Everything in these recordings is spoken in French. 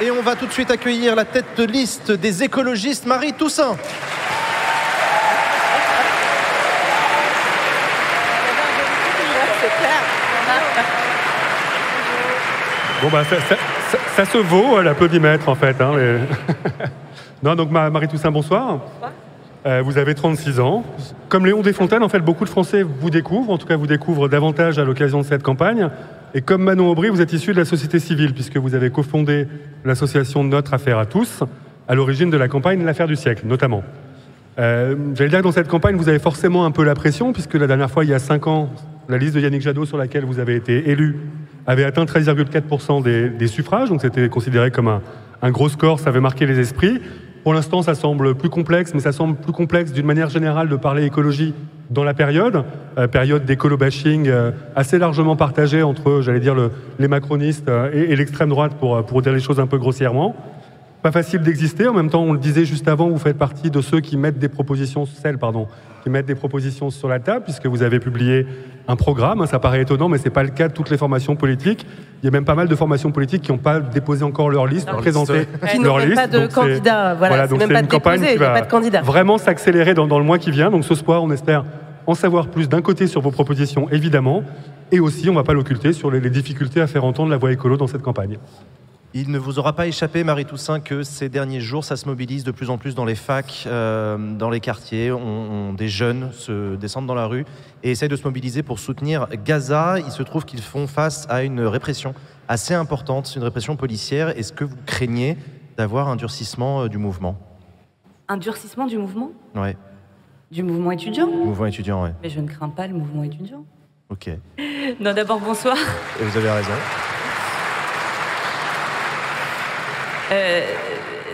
Et on va tout de suite accueillir la tête de liste des écologistes, Marie Toussaint. Bon, bah, ça se vaut l'applaudimètre, en fait. Hein, non, donc Marie Toussaint, bonsoir. Vous avez 36 ans. Comme Léon Desfontaines, en fait, beaucoup de Français vous découvrent, en tout cas vous découvrent davantage à l'occasion de cette campagne. Et comme Manon Aubry, vous êtes issu de la société civile, puisque vous avez cofondé l'association Notre Affaire à tous, à l'origine de la campagne L'Affaire du siècle, notamment. J'allais dire que dans cette campagne, vous avez forcément un peu la pression, puisque la dernière fois, il y a 5 ans, la liste de Yannick Jadot sur laquelle vous avez été élu avait atteint 13,4% des suffrages, donc c'était considéré comme un gros score, ça avait marqué les esprits. Pour l'instant, ça semble plus complexe, mais ça semble plus complexe d'une manière générale de parler écologie dans la période d'écolo-bashing assez largement partagée entre, j'allais dire, les macronistes et l'extrême droite, pour dire les choses un peu grossièrement. Pas facile d'exister, en même temps, on le disait juste avant, vous faites partie de ceux qui mettent des propositions, qui mettent des propositions sur la table, puisque vous avez publié un programme. Ça paraît étonnant, mais ce n'est pas le cas de toutes les formations politiques. Il y a même pas mal de formations politiques qui n'ont pas déposé encore leur liste, présenté leur liste. Pas de candidats, voilà, c'est même pas déposé, il n'y a pas de candidats. Vraiment s'accélérer dans le mois qui vient. Donc ce soir, on espère en savoir plus d'un côté sur vos propositions, évidemment, et aussi, on ne va pas l'occulter, sur les difficultés à faire entendre la voix écolo dans cette campagne. Il ne vous aura pas échappé, Marie Toussaint, que ces derniers jours, ça se mobilise de plus en plus dans les facs, dans les quartiers. Des jeunes se descendent dans la rue et essayent de se mobiliser pour soutenir Gaza. Il se trouve qu'ils font face à une répression assez importante, une répression policière. Est-ce que vous craignez d'avoir un durcissement du mouvement? Un durcissement du mouvement? Oui. Du mouvement étudiant? Du mouvement étudiant, oui. Mais je ne crains pas le mouvement étudiant. Ok. Non, d'abord, bonsoir. Et vous avez raison.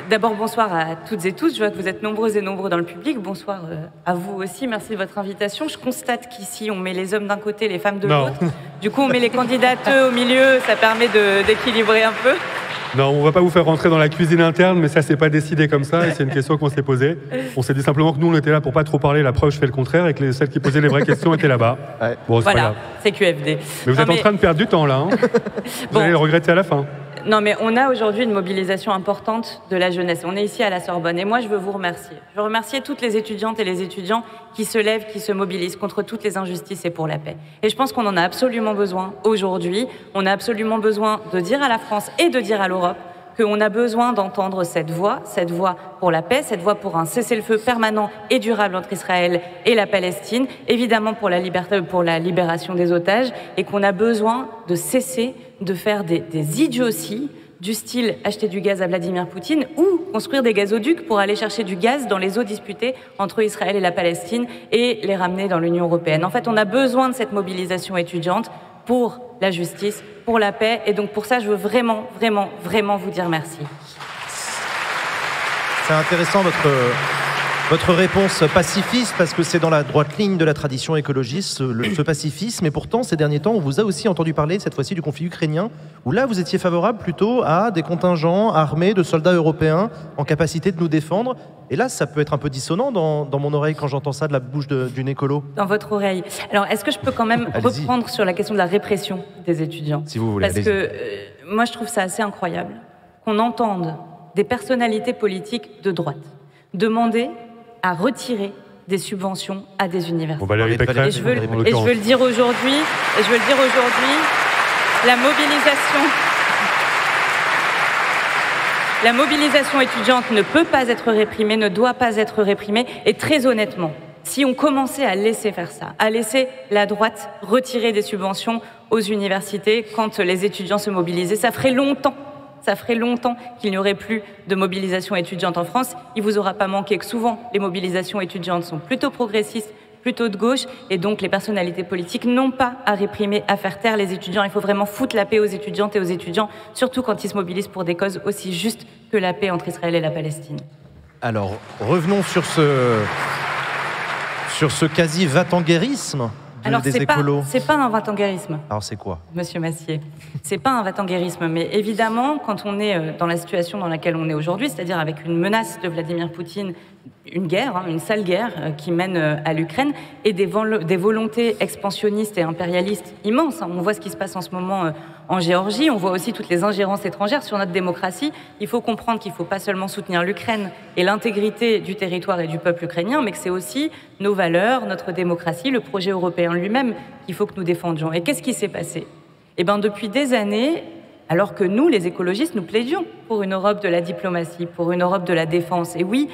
D'abord, bonsoir à toutes et tous. Je vois que vous êtes nombreuses et nombreux dans le public. Bonsoir à vous aussi. Merci de votre invitation. Je constate qu'ici, on met les hommes d'un côté, les femmes de l'autre. Du coup, on met les candidates au milieu. Ça permet d'équilibrer un peu. Non, on ne va pas vous faire rentrer dans la cuisine interne, mais ça, c'est pas décidé comme ça. Et c'est une question qu'on s'est posée. On s'est dit simplement que nous, on était là pour pas trop parler. La preuve, je fais le contraire, et que celles qui posaient les vraies questions étaient là-bas. Ouais. Bon, voilà, c'est QFD. Mais vous êtes en train de perdre du temps, là. Hein. Vous allez le regretter à la fin. Non, mais on a aujourd'hui une mobilisation importante de la jeunesse. On est ici à la Sorbonne et moi, je veux vous remercier. Je veux remercier toutes les étudiantes et les étudiants qui se lèvent, qui se mobilisent contre toutes les injustices et pour la paix. Et je pense qu'on en a absolument besoin aujourd'hui. On a absolument besoin de dire à la France et de dire à l'Europe qu'on a besoin d'entendre cette voix pour la paix, cette voix pour un cessez-le-feu permanent et durable entre Israël et la Palestine, évidemment pour la liberté, pour la libération des otages, et qu'on a besoin de cesser de faire des idioties du style acheter du gaz à Vladimir Poutine ou construire des gazoducs pour aller chercher du gaz dans les eaux disputées entre Israël et la Palestine et les ramener dans l'Union européenne. En fait, on a besoin de cette mobilisation étudiante pour la justice, pour la paix, et donc pour ça, je veux vraiment, vraiment, vraiment vous dire merci. C'est intéressant votre réponse pacifiste, parce que c'est dans la droite ligne de la tradition écologiste, ce pacifisme. Et pourtant, ces derniers temps, on vous a aussi entendu parler, cette fois-ci, du conflit ukrainien, où là, vous étiez favorable plutôt à des contingents armés de soldats européens en capacité de nous défendre. Et là, ça peut être un peu dissonant dans mon oreille quand j'entends ça de la bouche d'une écolo. Dans votre oreille. Alors, est-ce que je peux quand même reprendre sur la question de la répression des étudiants? Si vous voulez. Parce que moi, je trouve ça assez incroyable qu'on entende des personnalités politiques de droite demander à retirer des subventions à des universités. Bon, Valérie Pécresse, et je veux le dire aujourd'hui, la mobilisation étudiante ne peut pas être réprimée, ne doit pas être réprimée, et très honnêtement, si on commençait à laisser faire ça, à laisser la droite retirer des subventions aux universités quand les étudiants se mobilisaient, ça ferait longtemps qu'il n'y aurait plus de mobilisation étudiante en France. Il vous aura pas manqué que souvent, les mobilisations étudiantes sont plutôt progressistes, plutôt de gauche, et donc les personnalités politiques n'ont pas à réprimer, à faire taire les étudiants. Il faut vraiment foutre la paix aux étudiantes et aux étudiants, surtout quand ils se mobilisent pour des causes aussi justes que la paix entre Israël et la Palestine. Alors, revenons sur ce quasi-vatanguérisme des écolos. C'est pas un vatanguérisme. Alors c'est quoi? Monsieur Massier, c'est pas un vatanguérisme, mais évidemment, quand on est dans la situation dans laquelle on est aujourd'hui, c'est-à-dire avec une menace de Vladimir Poutine une guerre, une sale guerre qui mène à l'Ukraine, et des volontés expansionnistes et impérialistes immenses. On voit ce qui se passe en ce moment en Géorgie, on voit aussi toutes les ingérences étrangères sur notre démocratie. Il faut comprendre qu'il ne faut pas seulement soutenir l'Ukraine et l'intégrité du territoire et du peuple ukrainien, mais que c'est aussi nos valeurs, notre démocratie, le projet européen lui-même qu'il faut que nous défendions. Et qu'est-ce qui s'est passé ? Eh bien, depuis des années, alors que nous, les écologistes, nous plaidions pour une Europe de la diplomatie, pour une Europe de la défense, et oui,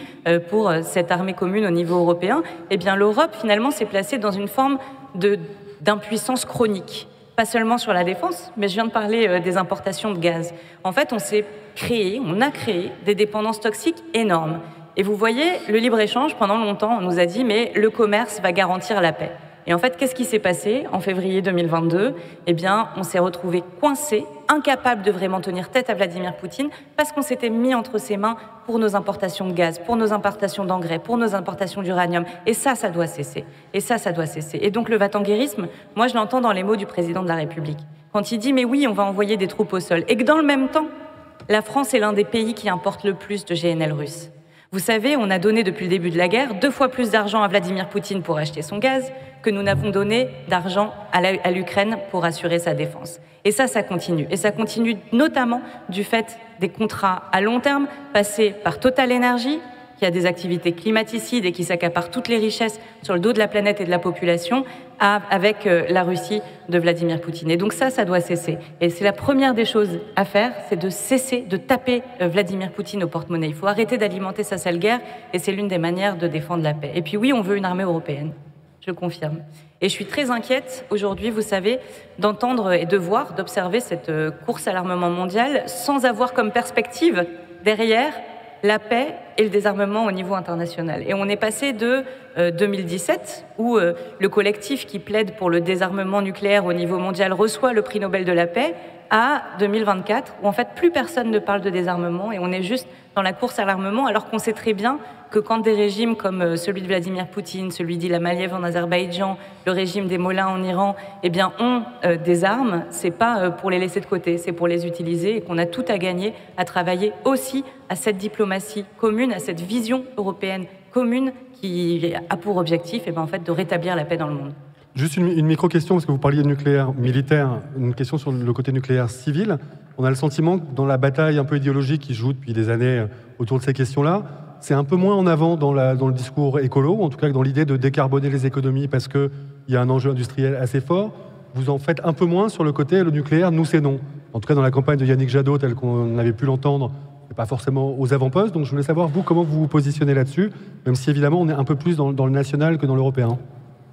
pour cette armée commune au niveau européen, eh bien l'Europe, finalement, s'est placée dans une forme d'impuissance chronique. Pas seulement sur la défense, mais je viens de parler des importations de gaz. En fait, on a créé des dépendances toxiques énormes. Et vous voyez, le libre-échange, pendant longtemps, on nous a dit « mais le commerce va garantir la paix ». Et en fait, qu'est-ce qui s'est passé en février 2022 ? Eh bien, on s'est retrouvés coincés, incapables de vraiment tenir tête à Vladimir Poutine, parce qu'on s'était mis entre ses mains pour nos importations de gaz, pour nos importations d'engrais, pour nos importations d'uranium. Et ça doit cesser. Et donc le va-t-en-guérisme, moi je l'entends dans les mots du président de la République. Quand il dit « mais oui, on va envoyer des troupes au sol », et que dans le même temps, la France est l'un des pays qui importe le plus de GNL russe. Vous savez, on a donné depuis le début de la guerre 2 fois plus d'argent à Vladimir Poutine pour acheter son gaz que nous n'avons donné d'argent à l'Ukraine pour assurer sa défense. Et ça continue. Et ça continue notamment du fait des contrats à long terme passés par Total Energy, qui a des activités climaticides et qui s'accapare toutes les richesses sur le dos de la planète et de la population, avec la Russie de Vladimir Poutine. Et donc ça doit cesser. Et c'est la première des choses à faire, c'est de cesser de taper Vladimir Poutine au porte-monnaie. Il faut arrêter d'alimenter sa sale guerre, et c'est l'une des manières de défendre la paix. Et puis oui, on veut une armée européenne, je le confirme. Et je suis très inquiète aujourd'hui, vous savez, d'entendre et de voir, d'observer cette course à l'armement mondial sans avoir comme perspective derrière la paix et le désarmement au niveau international. Et on est passé de 2017, où le collectif qui plaide pour le désarmement nucléaire au niveau mondial reçoit le prix Nobel de la paix, à 2024, où en fait plus personne ne parle de désarmement et on est juste dans la course à l'armement, alors qu'on sait très bien que quand des régimes comme celui de Vladimir Poutine, celui d'Ilham Aliyev en Azerbaïdjan, le régime des Mollahs en Iran, eh bien ont des armes, c'est pas pour les laisser de côté, c'est pour les utiliser, et qu'on a tout à gagner à travailler aussi à cette diplomatie commune, à cette vision européenne commune qui a pour objectif en fait, de rétablir la paix dans le monde. Juste une micro-question, parce que vous parliez de nucléaire militaire, une question sur le côté nucléaire civil. On a le sentiment que dans la bataille un peu idéologique qui se joue depuis des années autour de ces questions-là, c'est un peu moins en avant dans le discours écolo, ou en tout cas dans l'idée de décarboner les économies parce qu'il y a un enjeu industriel assez fort. Vous en faites un peu moins sur le côté le nucléaire, nous c'est non. En tout cas dans la campagne de Yannick Jadot, telle qu'on avait pu l'entendre, pas forcément aux avant-postes. Donc je voulais savoir, vous, comment vous vous positionnez là-dessus, même si évidemment on est un peu plus dans le national que dans l'européen.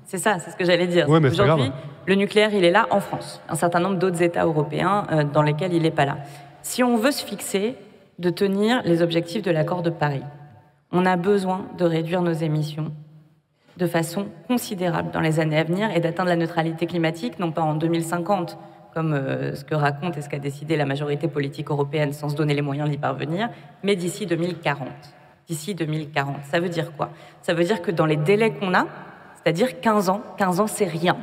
C'est ça, c'est ce que j'allais dire. Ouais, mais aujourd'hui, le nucléaire, il est là en France. Un certain nombre d'autres États européens dans lesquels il n'est pas là. Si on veut se fixer de tenir les objectifs de l'accord de Paris, on a besoin de réduire nos émissions de façon considérable dans les années à venir et d'atteindre la neutralité climatique, non pas en 2050, comme ce que raconte et ce qu'a décidé la majorité politique européenne sans se donner les moyens d'y parvenir, mais d'ici 2040. D'ici 2040. Ça veut dire quoi ? Ça veut dire que dans les délais qu'on a, c'est-à-dire 15 ans c'est rien.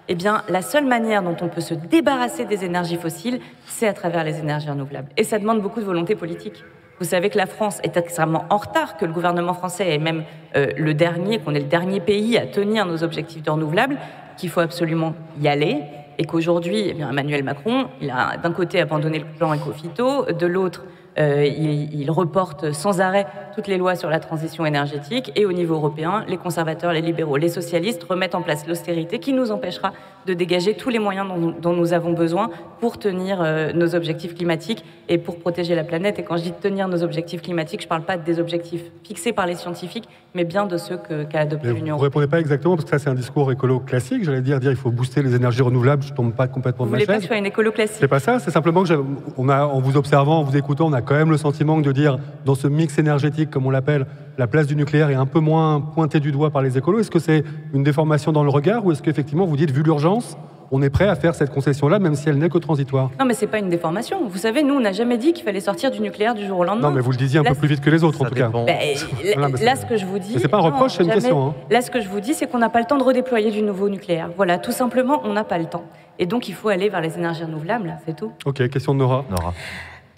Eh bien, la seule manière dont on peut se débarrasser des énergies fossiles, c'est à travers les énergies renouvelables. Et ça demande beaucoup de volonté politique. Vous savez que la France est extrêmement en retard, que le gouvernement français est même qu'on est le dernier pays à tenir nos objectifs de renouvelables, qu'il faut absolument y aller, et qu'aujourd'hui, Emmanuel Macron, il a d'un côté abandonné le plan Écophyto, de l'autre, il reporte sans arrêt toutes les lois sur la transition énergétique, et au niveau européen, les conservateurs, les libéraux, les socialistes remettent en place l'austérité qui nous empêchera de dégager tous les moyens dont nous avons besoin pour tenir nos objectifs climatiques et pour protéger la planète. Et quand je dis tenir nos objectifs climatiques, je ne parle pas des objectifs fixés par les scientifiques, mais bien de ceux qu'a adopté l'Union européenne. Vous ne répondez pas exactement, parce que ça c'est un discours écolo classique, j'allais dire il faut booster les énergies renouvelables, je ne tombe pas complètement de ma chaise. Vous voulez pas que je sois une écolo classique ? C'est pas ça, c'est simplement que en vous observant, en vous écoutant, on a quand même le sentiment de dire, dans ce mix énergétique, comme on l'appelle, la place du nucléaire est un peu moins pointée du doigt par les écolos. Est-ce que c'est une déformation dans le regard, ou est-ce qu'effectivement vous dites, vu l'urgence, on est prêt à faire cette concession-là, même si elle n'est que transitoire? Non, mais c'est pas une déformation. Vous savez, nous, on n'a jamais dit qu'il fallait sortir du nucléaire du jour au lendemain. Non, mais vous le disiez un peu plus vite que les autres, en tout cas. Là, ce que je vous dis... C'est pas un reproche, c'est une question. Hein. Là, ce que je vous dis, c'est qu'on n'a pas le temps de redéployer du nouveau nucléaire. Voilà, tout simplement, on n'a pas le temps. Et donc, il faut aller vers les énergies renouvelables, c'est tout. Ok, question de Nora.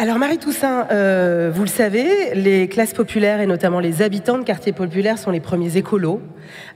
Alors Marie Toussaint, vous le savez, les classes populaires et notamment les habitants de quartiers populaires sont les premiers écolos.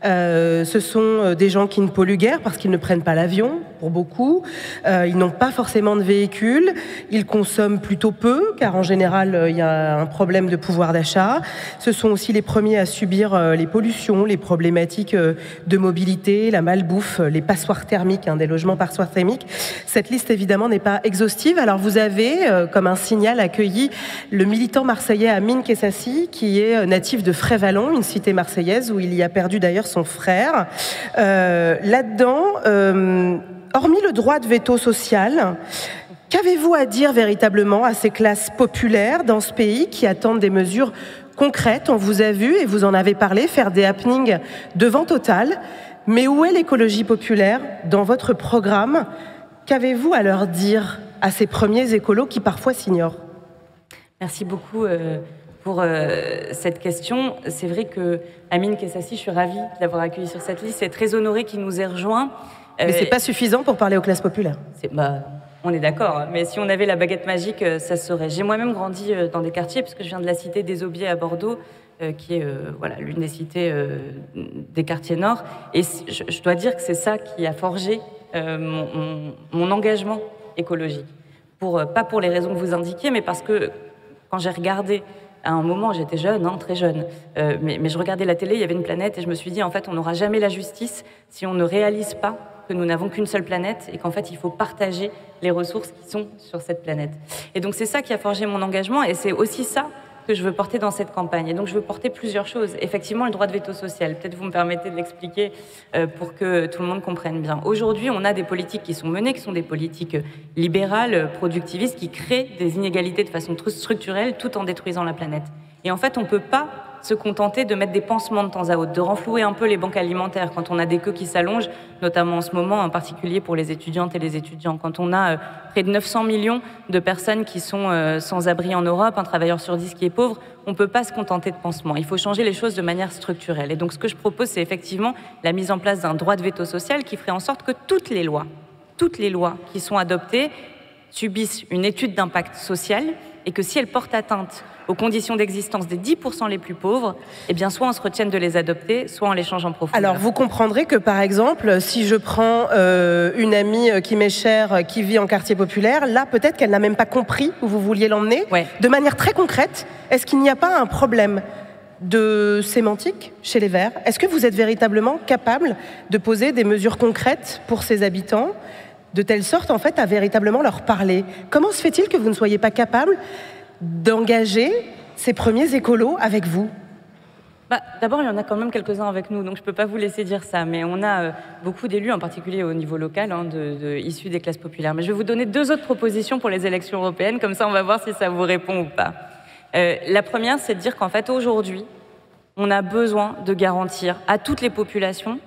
Ce sont des gens qui ne polluent guère parce qu'ils ne prennent pas l'avion, pour beaucoup. Ils n'ont pas forcément de véhicule. Ils consomment plutôt peu, car en général, il y a un problème de pouvoir d'achat. Ce sont aussi les premiers à subir les pollutions, les problématiques de mobilité, la malbouffe, les passoires thermiques, des logements passoires thermiques. Cette liste, évidemment, n'est pas exhaustive. Alors vous avez, comme un signal, accueilli le militant marseillais Amine Kessassi, qui est natif de Frévalon, une cité marseillaise où il y a perdu d'ailleurs son frère. Là-dedans, hormis le droit de veto social, qu'avez-vous à dire véritablement à ces classes populaires dans ce pays qui attendent des mesures concrètes? On vous a vu, et vous en avez parlé, faire des happenings devant Total. Mais où est l'écologie populaire dans votre programme? Qu'avez-vous à leur dire à ces premiers écolos qui parfois s'ignorent? Merci beaucoup pour cette question. C'est vrai que Amine Kessassi, je suis ravie de l'avoir accueilli sur cette liste. C'est très honoré qu'il nous ait rejoints. Mais c'est pas suffisant pour parler aux classes populaires. On est d'accord, mais si on avait la baguette magique, ça se saurait. J'ai moi-même grandi dans des quartiers, puisque je viens de la cité des Aubiers à Bordeaux, qui est l'une des cités des quartiers nord. Et je dois dire que c'est ça qui a forgé mon engagement écologique. Pas pour les raisons que vous indiquiez, mais parce que quand j'ai regardé, à un moment, j'étais jeune, très jeune, mais je regardais la télé, il y avait une planète, et je me suis dit, en fait, on n'aura jamais la justice si on ne réalise pas que nous n'avons qu'une seule planète et qu'en fait, il faut partager les ressources qui sont sur cette planète. Et donc, c'est ça qui a forgé mon engagement, et c'est aussi ça que je veux porter dans cette campagne. Et donc, je veux porter plusieurs choses. Effectivement, le droit de veto social. Peut-être vous me permettez de l'expliquer pour que tout le monde comprenne bien. Aujourd'hui, on a des politiques qui sont menées, qui sont des politiques libérales, productivistes, qui créent des inégalités de façon structurelle tout en détruisant la planète. Et en fait, on ne peut pas se contenter de mettre des pansements de temps à autre, de renflouer un peu les banques alimentaires quand on a des queues qui s'allongent, notamment en ce moment, en particulier pour les étudiantes et les étudiants. Quand on a près de 900 millions de personnes qui sont sans abri en Europe, un travailleur sur 10 qui est pauvre, on ne peut pas se contenter de pansements. Il faut changer les choses de manière structurelle. Et donc ce que je propose, c'est effectivement la mise en place d'un droit de veto social qui ferait en sorte que toutes les lois qui sont adoptées subissent une étude d'impact social et que si elles portent atteinte aux conditions d'existence des 10% les plus pauvres, eh bien, soit on se retienne de les adopter, soit on les change en profondeur. Alors, vous comprendrez que, par exemple, si je prends une amie qui m'est chère, qui vit en quartier populaire, là, peut-être qu'elle n'a même pas compris où vous vouliez l'emmener. Ouais. De manière très concrète, est-ce qu'il n'y a pas un problème de sémantique chez les Verts? Est-ce que vous êtes véritablement capable de poser des mesures concrètes pour ces habitants, de telle sorte, en fait, à véritablement leur parler? Comment se fait-il que vous ne soyez pas capable d'engager ces premiers écolos avec vous? D'abord, il y en a quand même quelques-uns avec nous, donc je ne peux pas vous laisser dire ça. Mais on a beaucoup d'élus, en particulier au niveau local, issus des classes populaires. Mais je vais vous donner 2 autres propositions pour les élections européennes, comme ça on va voir si ça vous répond ou pas. La première, c'est de dire qu'en fait, aujourd'hui, on a besoin de garantir à toutes les populations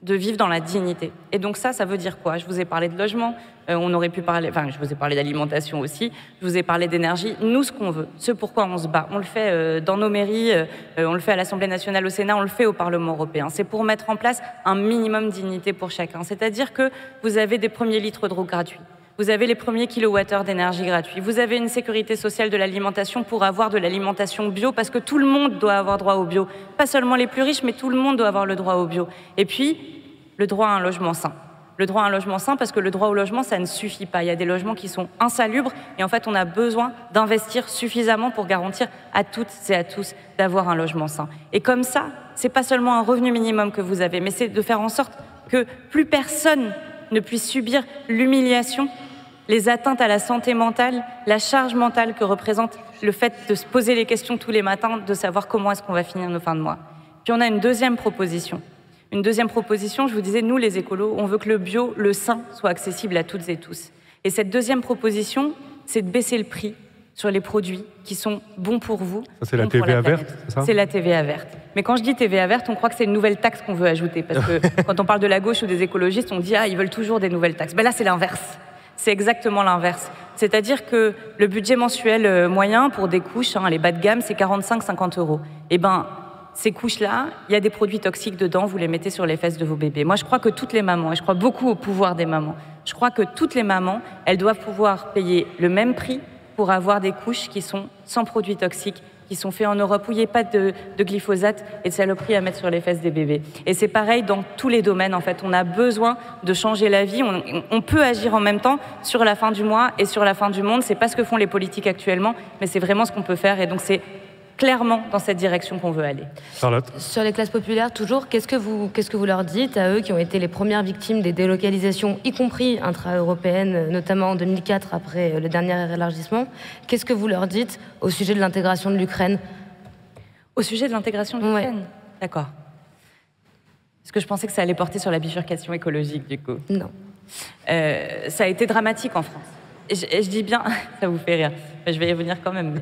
de vivre dans la dignité. Et donc ça veut dire quoi? Je vous ai parlé de logement, on aurait pu parler, je vous ai parlé d'alimentation aussi, je vous ai parlé d'énergie. Nous, ce qu'on veut, ce pourquoi on se bat, on le fait dans nos mairies, on le fait à l'Assemblée nationale, au Sénat, on le fait au Parlement européen. C'est pour mettre en place un minimum de dignité pour chacun. C'est-à-dire que vous avez des premiers litres d'eau gratuits, vous avez les premiers kilowattheures d'énergie gratuits, vous avez une sécurité sociale de l'alimentation pour avoir de l'alimentation bio, parce que tout le monde doit avoir droit au bio. Pas seulement les plus riches, mais tout le monde doit avoir le droit au bio. Et puis, le droit à un logement sain. Le droit à un logement sain, parce que le droit au logement, ça ne suffit pas. Il y a des logements qui sont insalubres et en fait, on a besoin d'investir suffisamment pour garantir à toutes et à tous d'avoir un logement sain. Et comme ça, c'est pas seulement un revenu minimum que vous avez, mais c'est de faire en sorte que plus personne ne puisse subir l'humiliation, les atteintes à la santé mentale, la charge mentale que représente le fait de se poser les questions tous les matins, de savoir comment est-ce qu'on va finir nos fins de mois. Puis on a une deuxième proposition. Une deuxième proposition, je vous disais, nous les écolos, on veut que le bio, le sain, soit accessible à toutes et tous. Et cette deuxième proposition, c'est de baisser le prix sur les produits qui sont bons pour vous. Ça, c'est la TVA verte, c'est ça? C'est la TVA verte. Mais quand je dis TVA verte, on croit que c'est une nouvelle taxe qu'on veut ajouter. Parce que quand on parle de la gauche ou des écologistes, on dit « Ah, ils veulent toujours des nouvelles taxes ». Ben là, c'est l'inverse. C'est exactement l'inverse. C'est-à-dire que le budget mensuel moyen pour des couches, les bas de gamme, c'est 45-50 €. Eh ben, ces couches-là, il y a des produits toxiques dedans, vous les mettez sur les fesses de vos bébés. Moi, je crois que toutes les mamans, et je crois beaucoup au pouvoir des mamans, je crois que toutes les mamans, elles doivent pouvoir payer le même prix pour avoir des couches qui sont sans produits toxiques, qui sont faits en Europe, où il n'y ait pas de glyphosate et de saloperies à mettre sur les fesses des bébés. Et c'est pareil dans tous les domaines, en fait. On a besoin de changer la vie. On peut agir en même temps sur la fin du mois et sur la fin du monde. C'est pas ce que font les politiques actuellement, mais c'est vraiment ce qu'on peut faire. Et donc, c'est clairement dans cette direction qu'on veut aller. Charlotte. Sur les classes populaires, toujours, qu'est-ce que vous leur dites à eux qui ont été les premières victimes des délocalisations, y compris intra-européennes, notamment en 2004 après le dernier élargissement? Qu'est-ce que vous leur dites au sujet de l'intégration de l'Ukraine? Au sujet de l'intégration de l'Ukraine? Ouais. D'accord. Est-ce que je pensais que ça allait porter sur la bifurcation écologique, du coup? Non. Ça a été dramatique en France. Et je dis bien, ça vous fait rire, mais je vais y revenir quand même.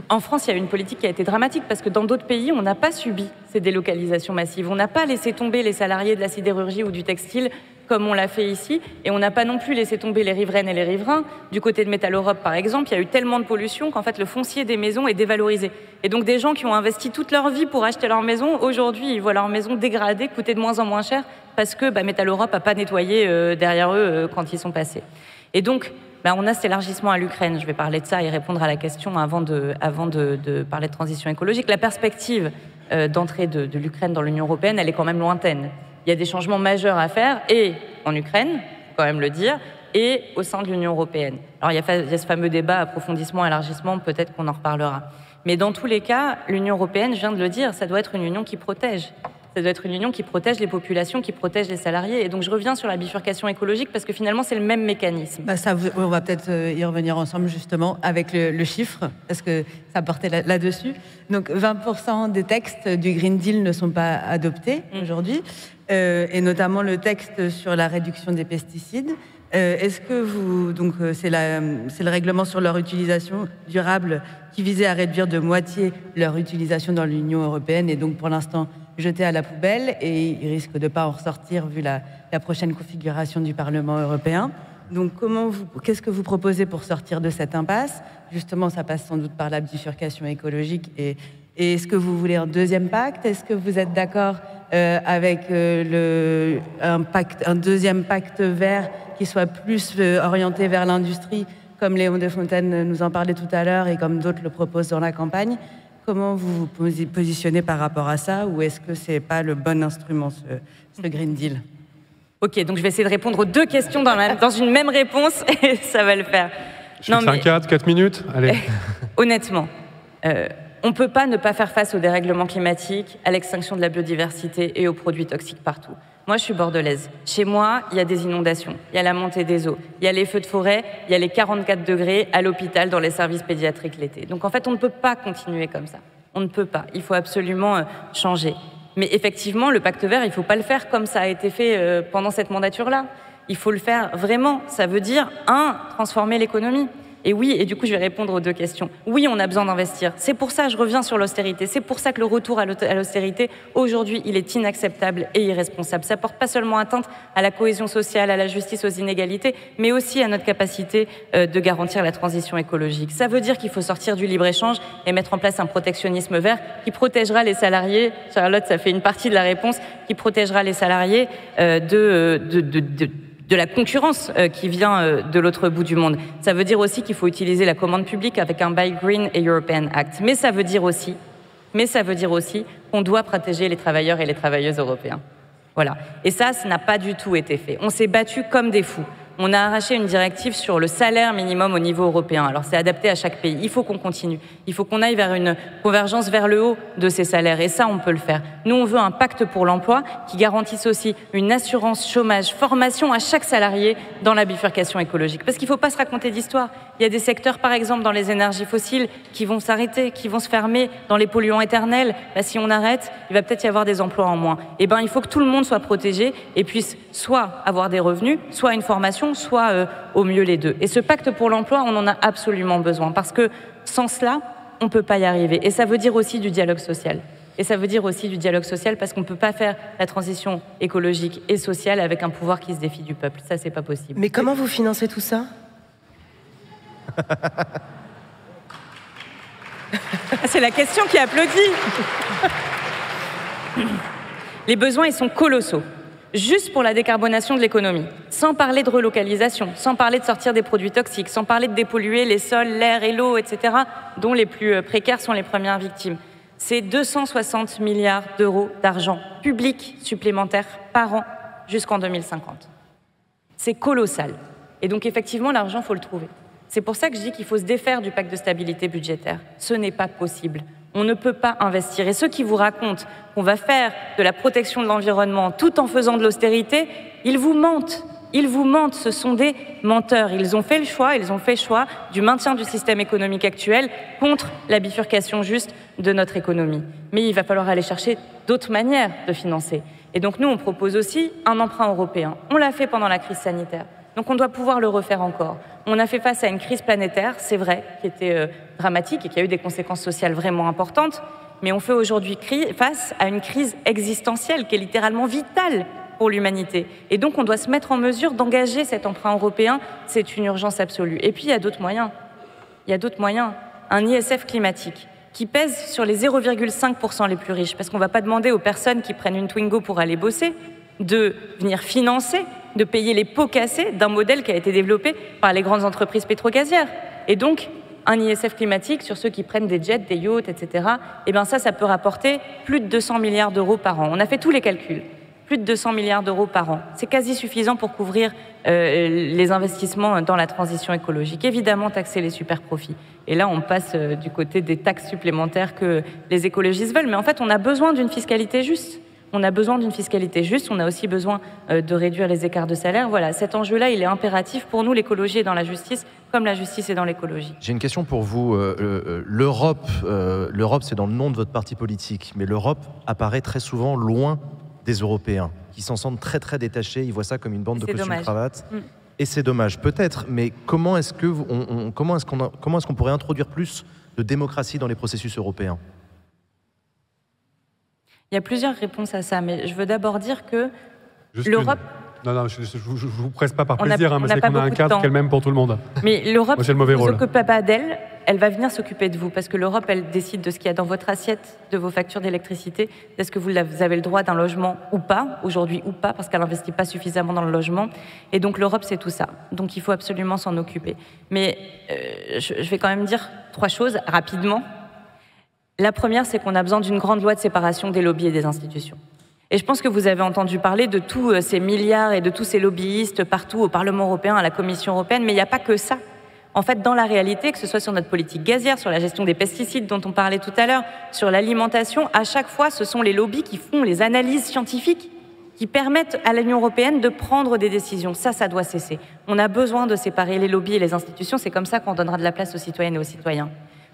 En France, il y a une politique qui a été dramatique parce que dans d'autres pays, on n'a pas subi ces délocalisations massives. On n'a pas laissé tomber les salariés de la sidérurgie ou du textile comme on l'a fait ici. Et on n'a pas non plus laissé tomber les riveraines et les riverains. Du côté de Métal Europe, par exemple, il y a eu tellement de pollution qu'en fait, le foncier des maisons est dévalorisé. Et donc, des gens qui ont investi toute leur vie pour acheter leur maison, aujourd'hui, ils voient leur maison dégradée, coûter de moins en moins cher parce que Métal Europe n'a pas nettoyé derrière eux quand ils sont passés. Et donc, on a cet élargissement à l'Ukraine. Je vais parler de ça et répondre à la question avant de parler de transition écologique. La perspective d'entrée de l'Ukraine dans l'Union européenne, elle est quand même lointaine. Il y a des changements majeurs à faire, et en Ukraine, il faut quand même le dire, et au sein de l'Union européenne. Alors, il y a ce fameux débat approfondissement, élargissement, peut-être qu'on en reparlera. Mais dans tous les cas, l'Union européenne, je viens de le dire, ça doit être une union qui protège. Ça doit être une union qui protège les populations, qui protège les salariés. Et donc, je reviens sur la bifurcation écologique parce que finalement, c'est le même mécanisme. On va peut-être y revenir ensemble, justement, avec le chiffre, parce que ça portait là-dessus. Donc, 20% des textes du Green Deal ne sont pas adoptés aujourd'hui, et notamment le texte sur la réduction des pesticides. Est-ce que vous... Donc, c'est le règlement sur leur utilisation durable qui visait à réduire de moitié leur utilisation dans l'Union européenne, et donc, pour l'instant, jeté à la poubelle, et il risque de ne pas en ressortir vu la prochaine configuration du Parlement européen. Donc, qu'est-ce que vous proposez pour sortir de cette impasse? Justement, ça passe sans doute par la bifurcation écologique. Et est-ce que vous voulez un deuxième pacte? Est-ce que vous êtes d'accord avec un deuxième pacte vert qui soit plus orienté vers l'industrie, comme Léon Desfontaines nous en parlait tout à l'heure et comme d'autres le proposent dans la campagne? Comment vous vous positionnez par rapport à ça, ou est-ce que c'est pas le bon instrument, ce Green Deal? Ok, donc je vais essayer de répondre aux deux questions dans une même réponse, et ça va le faire. Je fais 4 minutes, allez. Honnêtement, on ne peut pas ne pas faire face au dérèglement climatique, à l'extinction de la biodiversité et aux produits toxiques partout. Moi, je suis bordelaise. Chez moi, il y a des inondations, il y a la montée des eaux, il y a les feux de forêt, il y a les 44 degrés à l'hôpital dans les services pédiatriques l'été. Donc en fait, on ne peut pas continuer comme ça. On ne peut pas. Il faut absolument changer. Mais effectivement, le pacte vert, il ne faut pas le faire comme ça a été fait pendant cette mandature-là. Il faut le faire vraiment. Ça veut dire, transformer l'économie. Et oui, et du coup, je vais répondre aux deux questions. Oui, on a besoin d'investir. C'est pour ça, je reviens sur l'austérité. C'est pour ça que le retour à l'austérité, aujourd'hui, il est inacceptable et irresponsable. Ça porte pas seulement atteinte à la cohésion sociale, à la justice, aux inégalités, mais aussi à notre capacité de garantir la transition écologique. Ça veut dire qu'il faut sortir du libre-échange et mettre en place un protectionnisme vert qui protégera les salariés. Charlotte, ça fait une partie de la réponse, qui protégera les salariés de la concurrence qui vient de l'autre bout du monde. Ça veut dire aussi qu'il faut utiliser la commande publique avec un Buy Green et European Act. Mais ça veut dire aussi qu'on doit protéger les travailleurs et les travailleuses européens. Voilà. Et ça n'a pas du tout été fait. On s'est battus comme des fous. On a arraché une directive sur le salaire minimum au niveau européen. Alors, c'est adapté à chaque pays. Il faut qu'on continue. Il faut qu'on aille vers une convergence vers le haut de ces salaires. Et ça, on peut le faire. Nous, on veut un pacte pour l'emploi qui garantisse aussi une assurance chômage, formation à chaque salarié dans la bifurcation écologique. Parce qu'il ne faut pas se raconter d'histoire. Il y a des secteurs, par exemple, dans les énergies fossiles, qui vont s'arrêter, qui vont se fermer, dans les polluants éternels. Bah, si on arrête, il va peut-être y avoir des emplois en moins. Eh ben, il faut que tout le monde soit protégé et puisse soit avoir des revenus, soit une formation, soit au mieux les deux. Et ce pacte pour l'emploi, on en a absolument besoin, parce que sans cela, on ne peut pas y arriver. Et ça veut dire aussi du dialogue social. Parce qu'on ne peut pas faire la transition écologique et sociale avec un pouvoir qui se défie du peuple. Ça, c'est pas possible. Mais comment vous financez tout ça? C'est la question qui applaudit. Les besoins, ils sont colossaux. juste pour la décarbonation de l'économie, sans parler de relocalisation, sans parler de sortir des produits toxiques, sans parler de dépolluer les sols, l'air et l'eau, etc., dont les plus précaires sont les premières victimes. C'est 260 milliards d'euros d'argent public supplémentaire par an jusqu'en 2050. C'est colossal. Et donc, effectivement, l'argent, il faut le trouver. C'est pour ça que je dis qu'il faut se défaire du pacte de stabilité budgétaire. Ce n'est pas possible. On ne peut pas investir. Et ceux qui vous racontent qu'on va faire de la protection de l'environnement tout en faisant de l'austérité, ils vous mentent. Ils vous mentent, ce sont des menteurs. Ils ont fait le choix du maintien du système économique actuel contre la bifurcation juste de notre économie. Mais il va falloir aller chercher d'autres manières de financer. Et donc nous, on propose aussi un emprunt européen. On l'a fait pendant la crise sanitaire. Donc on doit pouvoir le refaire encore. On a fait face à une crise planétaire, c'est vrai, qui était dramatique et qui a eu des conséquences sociales vraiment importantes, mais on fait aujourd'hui face à une crise existentielle qui est littéralement vitale pour l'humanité. Et donc on doit se mettre en mesure d'engager cet emprunt européen, c'est une urgence absolue. Et puis il y a d'autres moyens. Il y a d'autres moyens. Un ISF climatique qui pèse sur les 0,5% les plus riches, parce qu'on ne va pas demander aux personnes qui prennent une Twingo pour aller bosser de venir financer, de payer les pots cassés d'un modèle qui a été développé par les grandes entreprises pétro-gazières. Et donc, un ISF climatique sur ceux qui prennent des jets, des yachts, etc., eh bien ça peut rapporter plus de 200 milliards d'euros par an. On a fait tous les calculs. Plus de 200 milliards d'euros par an. C'est quasi suffisant pour couvrir les investissements dans la transition écologique. Évidemment, taxer les super-profits. Et là, on passe du côté des taxes supplémentaires que les écologistes veulent. Mais en fait, on a besoin d'une fiscalité juste. On a besoin d'une fiscalité juste, on a aussi besoin de réduire les écarts de salaire. Voilà, cet enjeu-là, il est impératif pour nous. L'écologie est dans la justice, comme la justice est dans l'écologie. J'ai une question pour vous. L'Europe, c'est dans le nom de votre parti politique, mais l'Europe apparaît très souvent loin des Européens, qui s'en sentent très très détachés. Ils voient ça comme une bande de costumes-cravates. Et c'est dommage, peut-être. Mais comment est-ce qu'on pourrait introduire plus de démocratie dans les processus européens ? Il y a plusieurs réponses à ça, mais je veux d'abord dire que l'Europe... Non, je ne vous presse pas par plaisir, mais c'est qu'on a un cadre qui est le même pour tout le monde. Mais l'Europe ne vous occupez pas d'elle, elle va venir s'occuper de vous, parce que l'Europe, elle décide de ce qu'il y a dans votre assiette, de vos factures d'électricité, est-ce que vous avez le droit d'un logement ou pas, aujourd'hui ou pas, parce qu'elle n'investit pas suffisamment dans le logement. Et donc l'Europe, c'est tout ça. Donc il faut absolument s'en occuper. Mais je vais quand même dire 3 choses rapidement. La première, c'est qu'on a besoin d'une grande loi de séparation des lobbies et des institutions. Et je pense que vous avez entendu parler de tous ces milliards et de tous ces lobbyistes partout au Parlement européen, à la Commission européenne, mais il n'y a pas que ça. En fait, dans la réalité, que ce soit sur notre politique gazière, sur la gestion des pesticides dont on parlait tout à l'heure, sur l'alimentation, à chaque fois, ce sont les lobbies qui font les analyses scientifiques qui permettent à l'Union européenne de prendre des décisions. Ça doit cesser. On a besoin de séparer les lobbies et les institutions. C'est comme ça qu'on donnera de la place aux citoyennes et aux citoyens.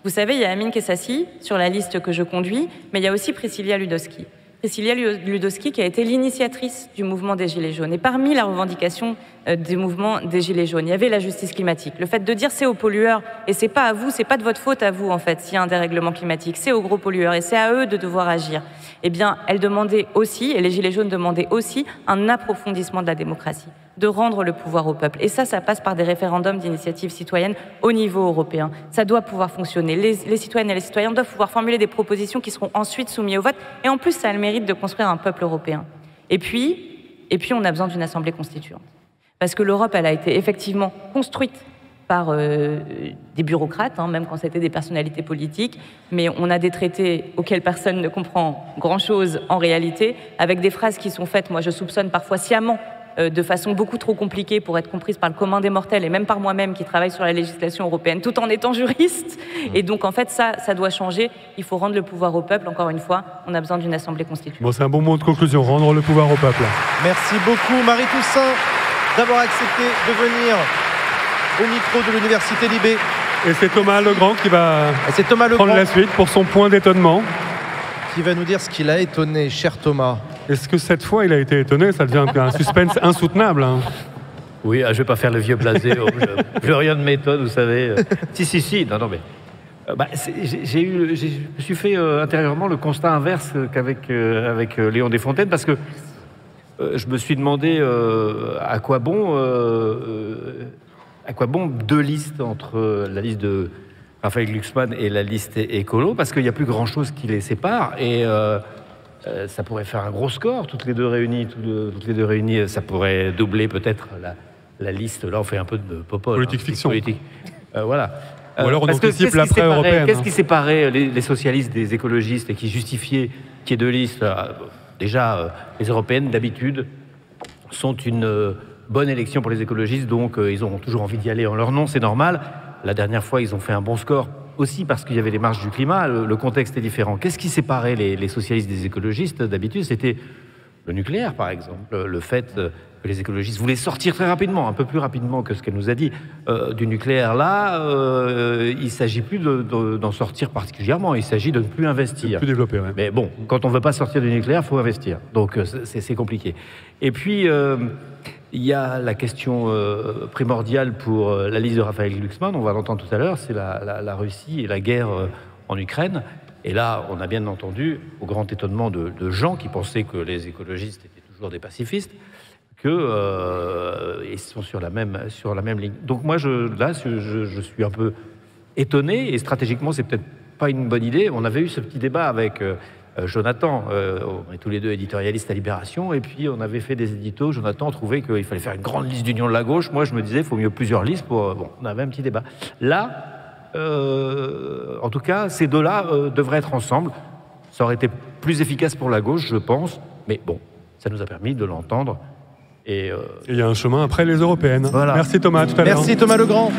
Vous savez, il y a Amin Kessassi sur la liste que je conduis, mais il y a aussi Priscilla Ludowski. Priscilla Ludowski qui a été l'initiatrice du mouvement des Gilets jaunes. Et parmi la revendication du mouvement des Gilets jaunes, il y avait la justice climatique. Le fait de dire c'est aux pollueurs, et c'est pas à vous, c'est pas de votre faute à vous en fait, s'il y a un dérèglement climatique, c'est aux gros pollueurs et c'est à eux de devoir agir. Eh bien, elle demandait aussi, et les Gilets jaunes demandaient aussi, un approfondissement de la démocratie, de rendre le pouvoir au peuple. Et ça passe par des référendums d'initiative citoyenne au niveau européen. Ça doit pouvoir fonctionner. Les citoyennes et les citoyens doivent pouvoir formuler des propositions qui seront ensuite soumises au vote. Et en plus, ça a le mérite de construire un peuple européen. Et puis on a besoin d'une assemblée constituante. Parce que l'Europe, elle a été effectivement construite par des bureaucrates, même quand c'était des personnalités politiques, mais on a des traités auxquels personne ne comprend grand-chose en réalité, avec des phrases qui sont faites, moi je soupçonne parfois sciemment, de façon beaucoup trop compliquée pour être comprise par le commun des mortels et même par moi-même qui travaille sur la législation européenne tout en étant juriste. Et donc en fait ça doit changer. Il faut rendre le pouvoir au peuple. Encore une fois, on a besoin d'une assemblée constituante. Bon, c'est un bon mot de conclusion, rendre le pouvoir au peuple. Merci beaucoup Marie Toussaint d'avoir accepté de venir au micro de l'Université Libé. Et c'est Thomas Legrand qui va prendre la suite pour son point d'étonnement. Qui va nous dire ce qu'il a étonné, cher Thomas. Est-ce que cette fois il a été étonné? Ça devient un suspense insoutenable. Oui, je ne vais pas faire le vieux blasé. Plus rien ne m'étonne, vous savez. Si. Non, mais... je me suis fait intérieurement le constat inverse qu'avec Léon Desfontaines, parce que je me suis demandé à quoi bon 2 listes entre la liste de Raphaël Glucksmann et la liste écolo, parce qu'il n'y a plus grand-chose qui les sépare. Et ça pourrait faire un gros score, toutes les deux réunies, ça pourrait doubler peut-être la liste. Là, on fait un peu de popole. Politique fiction. Politique. Voilà. Ou alors on Parce que anticipe l'après européenne. Qu'est-ce qui séparait les socialistes des écologistes et qui justifiait qu'il y ait deux listes? Déjà, les européennes, d'habitude, sont une bonne élection pour les écologistes, donc ils auront toujours envie d'y aller en leur nom, c'est normal. La dernière fois, ils ont fait un bon score aussi parce qu'il y avait les marches du climat, le contexte est différent. Qu'est-ce qui séparait les socialistes des écologistes? D'habitude, c'était le nucléaire, par exemple, le fait que les écologistes voulaient sortir très rapidement, un peu plus rapidement que ce qu'elle nous a dit, du nucléaire. Là, il ne s'agit plus d'en sortir particulièrement, il s'agit de ne plus investir. Plus développé, ouais. Mais bon, quand on ne veut pas sortir du nucléaire, il faut investir. Donc c'est compliqué. Et puis, il y a la question primordiale pour la liste de Raphaël Glucksmann, on va l'entendre tout à l'heure, c'est la Russie et la guerre en Ukraine. Et là, on a bien entendu, au grand étonnement de gens qui pensaient que les écologistes étaient toujours des pacifistes, qu'ils sont sur la même ligne. Donc moi, je suis un peu étonné, et stratégiquement, c'est peut-être pas une bonne idée. On avait eu ce petit débat avec Jonathan, on est tous les deux éditorialistes à Libération, et puis on avait fait des éditos. Jonathan trouvait qu'il fallait faire une grande liste d'union de la gauche. Moi, je me disais, il faut mieux plusieurs listes pour... Bon, on avait un petit débat. Là, en tout cas, ces deux-là devraient être ensemble. Ça aurait été plus efficace pour la gauche, je pense, mais bon, ça nous a permis de l'entendre. Et il y a un chemin après les européennes. Voilà. Merci Thomas, à tout à l'heure. Merci Thomas Legrand.